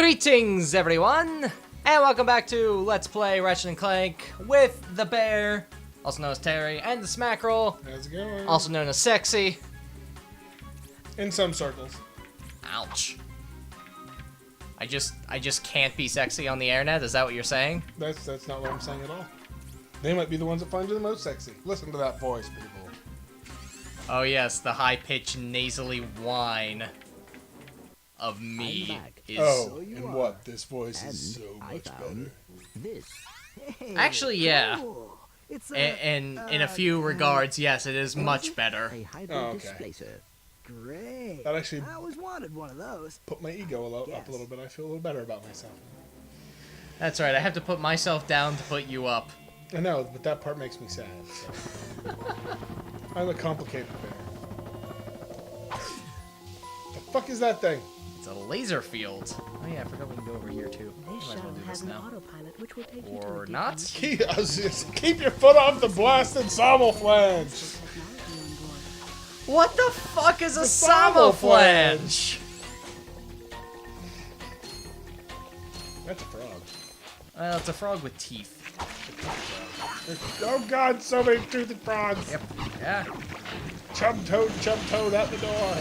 Greetings, everyone, and welcome back to Let's Play Ratchet and Clank with the bear, also known as Terry, and the Smakerel, how's it going? also known as Sexy. In some circles. Ouch. I just can't be sexy on the internet. Is that what you're saying? That's not what I'm saying at all. They might be the ones that find you the most sexy. Listen to that voice, people. Oh yes, the high-pitched nasally whine of me is... Oh, and what? This voice is so much better. This. Hey, Actually, yeah. cool. It's In a few regards, yes, it is much better. a hybrid Oh, okay. displacer. Great. That actually I always wanted one of those. put my ego up a little bit. I feel a little better about myself. That's right, I have to put myself down to put you up. I know, but that part makes me sad. So. I'm a complicated bear. The fuck is that thing? It's a laser field. Oh yeah, I forgot we can go over here too. This Might as well shuttle do has this an now. autopilot which will take you to Or a not. Keep your foot off the blasted sommel flange. technology on board. What the fuck is a Sommel flange? That's a frog. It's a frog with teeth. Oh god, so many toothed frogs. Yep. Yeah. Chum toad out the door.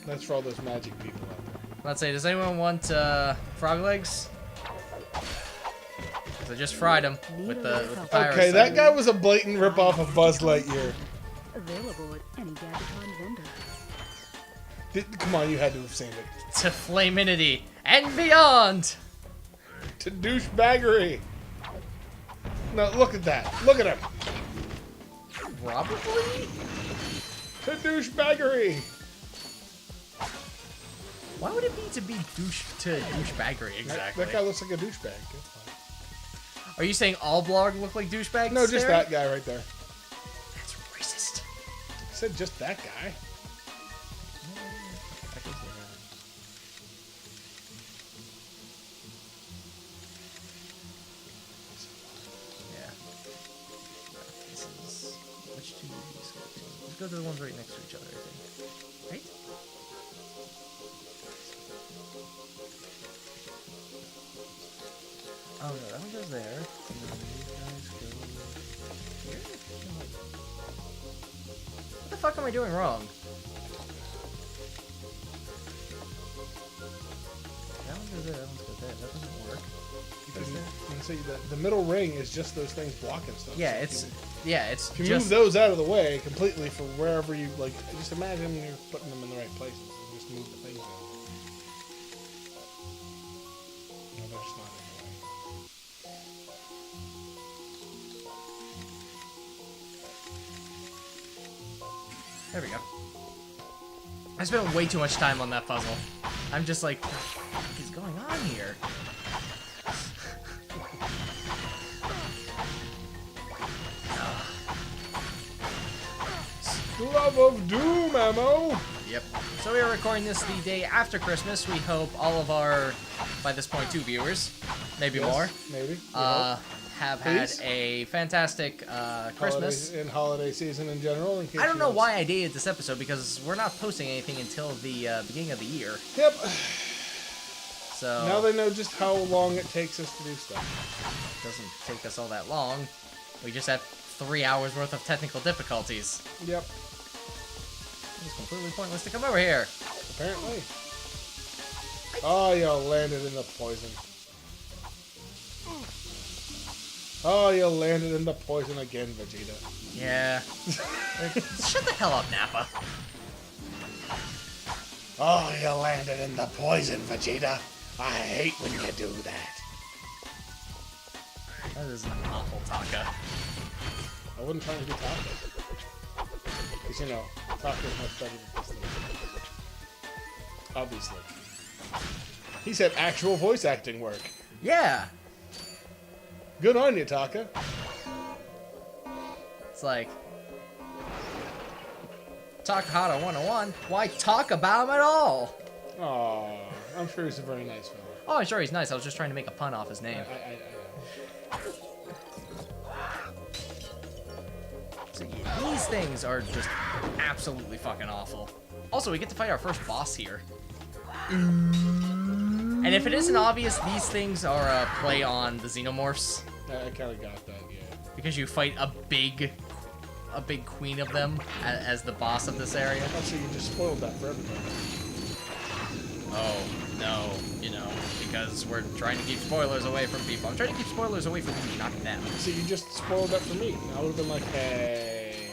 That's for all those magic people out there. Let's say, does anyone want frog legs? 'Cause I just fried them with the virus. Okay, that guy was a blatant ripoff of Buzz Lightyear. Available at any Gadgeton vendor. Come on, you had to have seen it. To Flaminity and beyond. To douchebaggery. No, look at that. Look at him. Probably. To douchebaggery. Why would it be to douchebaggery exactly? That guy looks like a douchebag. That's fine. Are you saying all blog look like douchebags? No, just Terry? that guy right there. That's racist. I said just that guy. Yeah. This is... Which two do these go to? Let's go to the ones right next to each other, I think. Right? Oh no, that one goes there. And then these guys go here? No. What the fuck am I doing wrong? That one goes there, that one goes there. That doesn't work. You can see the middle ring is just those things blocking stuff. Yeah, So it's if you just... move those out of the way completely for wherever you like, just imagine you're putting them in the right places and just move the things out. No, they're just not in the way. There we go. I spent way too much time on that puzzle. I'm just like, what the fuck is going on here? Glove of Doom ammo! Yep. So we are recording this the day after Christmas. We hope all of our, by this point, 2 viewers, maybe Yes, more, maybe. have Please. had a fantastic Christmas. Holiday season in general. I don't know why I dated this episode, because we're not posting anything until the beginning of the year. Yep. So Now they know just how long it takes us to do stuff. it doesn't take us all that long. We just have 3 hours worth of technical difficulties. Yep. It's completely pointless to come over here. Apparently. Oh, you landed in the poison. Oh, you landed in the poison again, Vegeta. Yeah. Shut the hell up, Nappa. Oh, you landed in the poison, Vegeta. I hate when you do that. That is an awful Taka. I wouldn't try to be Taka. Because, you know, Taka is much better than this thing. Obviously. He said actual voice acting work. Yeah. Good on you, Taka. It's like... Takahata 101. Why talk about him at all? Aw, I'm sure he's a very nice fellow. Oh, I'm sure he's nice. I was just trying to make a pun off his name. So yeah, these things are just absolutely fucking awful. Also, we get to fight our first boss here. And if it isn't obvious, these things are a play on the Xenomorphs. I kind of got that, yeah. Because you fight a big queen of them as the boss of this area. Oh, so you just spoiled that for everybody. Oh, no, you know, because we're trying to keep spoilers away from people. I'm trying to keep spoilers away from you, not them. So you just spoiled that for me. I would have been like, hey.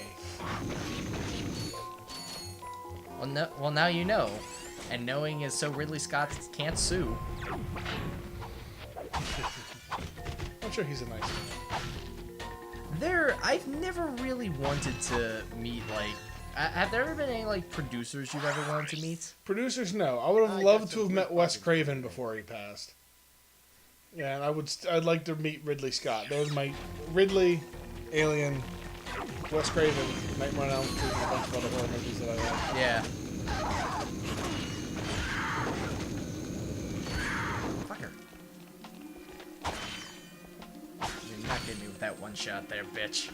Well, no, well, now you know. And knowing is so Ridley Scott can't sue. I'm sure he's a nice man. I've never really wanted to meet, like, have there ever been any, like, producers you've ever wanted to meet? Producers, no. I would have loved to have met Wes Craven before he passed. Yeah, and I'd like to meet Ridley Scott. That was my Ridley, Alien, Wes Craven, Nightmare on Elm Street, and a bunch of other horror movies that I like. Yeah. Fucker. You're not getting me with that one shot there, bitch.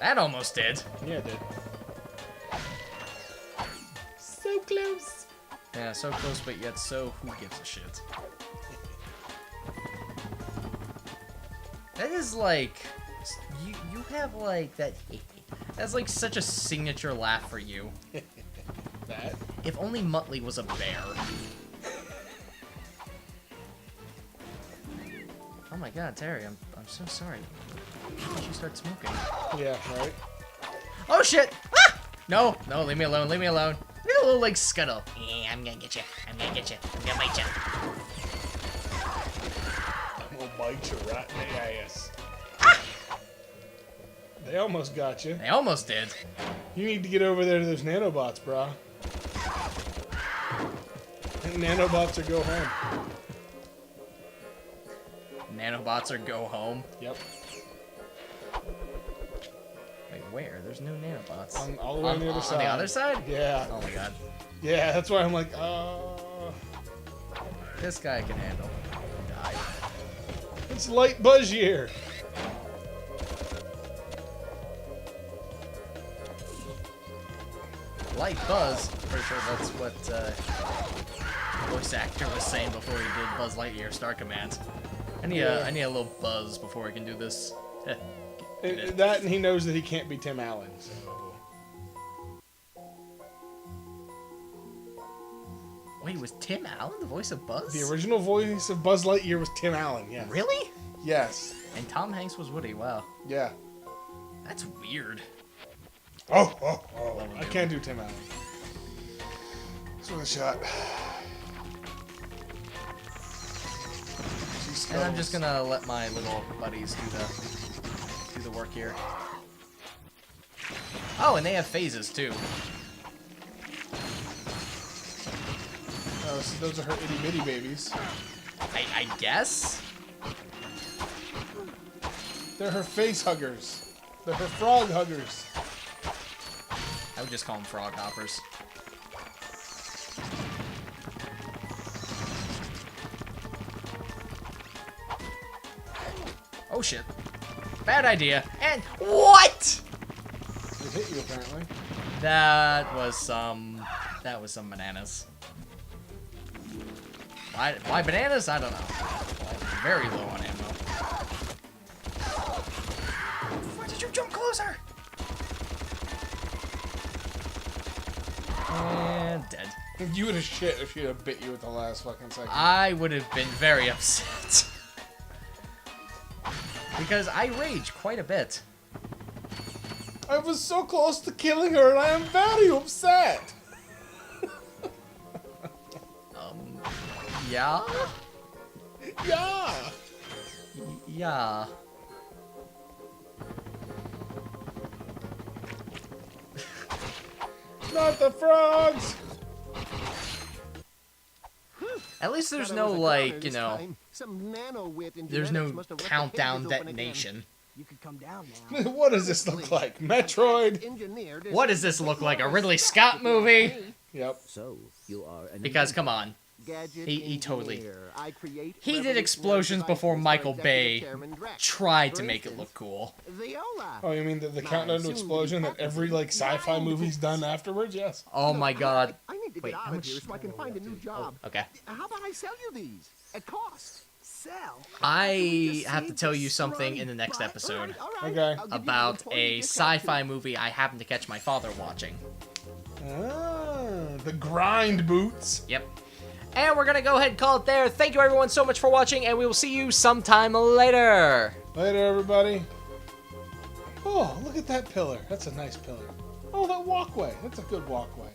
That almost did. Yeah, it did. So close. Yeah, so close, but yet so who gives a shit? That is like, you have like that. That's like such a signature laugh for you. That? If only Muttley was a bear. Oh my God, Terry, I'm so sorry. Why did you start smoking? Yeah, right? Oh shit! Ah! No, leave me alone, leave me alone. Look at a little like scuttle. Yeah, I'm gonna get you. I'm gonna get you. I'm gonna bite you. I'm gonna bite you right in the ass. Ah! They almost got you. They almost did. You need to get over there to those nanobots, brah. Nanobots or go home. Nanobots or go home. Yep. Wait, where? There's no nanobots. All the way on the other side. On the other side? Yeah. Oh my God. Yeah, that's why I'm like, This guy can handle. Die. it's light buzz year. Light Buzz. Pretty sure that's what the voice actor was saying before he did Buzz Lightyear Star Command. I need a little buzz before I can do this. Get it. That and he knows that he can't be Tim Allen. So. Wait, was Tim Allen the voice of Buzz? The original voice of Buzz Lightyear was Tim Allen, yeah. Really? Yes. And Tom Hanks was Woody. Wow. Yeah. That's weird. Oh. Love him, I dude. can't do Tim Allen. It's worth a shot. And I'm just gonna let my little buddies do the work here. Oh, and they have phases too. Oh, so those are her itty bitty babies. I guess? They're her face huggers. They're her frog huggers. I would just call them frog hoppers. Oh shit. Bad idea. And what? It hit you apparently. That was some bananas. Why bananas? I don't know. I'm very low on ammo. Why did you jump closer? And dead. You would have shit if she'd have bit you at the last fucking second. I would have been very upset. Because I rage quite a bit. I was so close to killing her and I am very upset. Yeah? Yeah. Yeah. Not the frogs. At least there's no, like, you know, there's no countdown detonation. You could come down now. What does this look like? Metroid? What does this look like? A Ridley Scott movie? Yep. So, you are an Because, come on, Gadget He totally- engineer. I create He did revolutionary explosions before devices Michael for Bay Executive Chairman Ratchet. tried to For make it instance, look cool. Viola. Oh, you mean the My countdown to soon-to-be explosion that every like sci-fi Wild movie's Boots. done afterwards? Yes. Oh Look, my god. I need to Wait, get how out of much- here so I can find a new job. Okay. How about I sell you these at cost? Sell. I have to tell you something in the next episode Okay. about a sci-fi movie I happened to catch my father watching. Ah, the grind boots. Yep. And we're gonna go ahead and call it there. Thank you everyone so much for watching, and we will see you sometime later. Later, everybody. Oh, look at that pillar. That's a nice pillar. Oh, that walkway. That's a good walkway.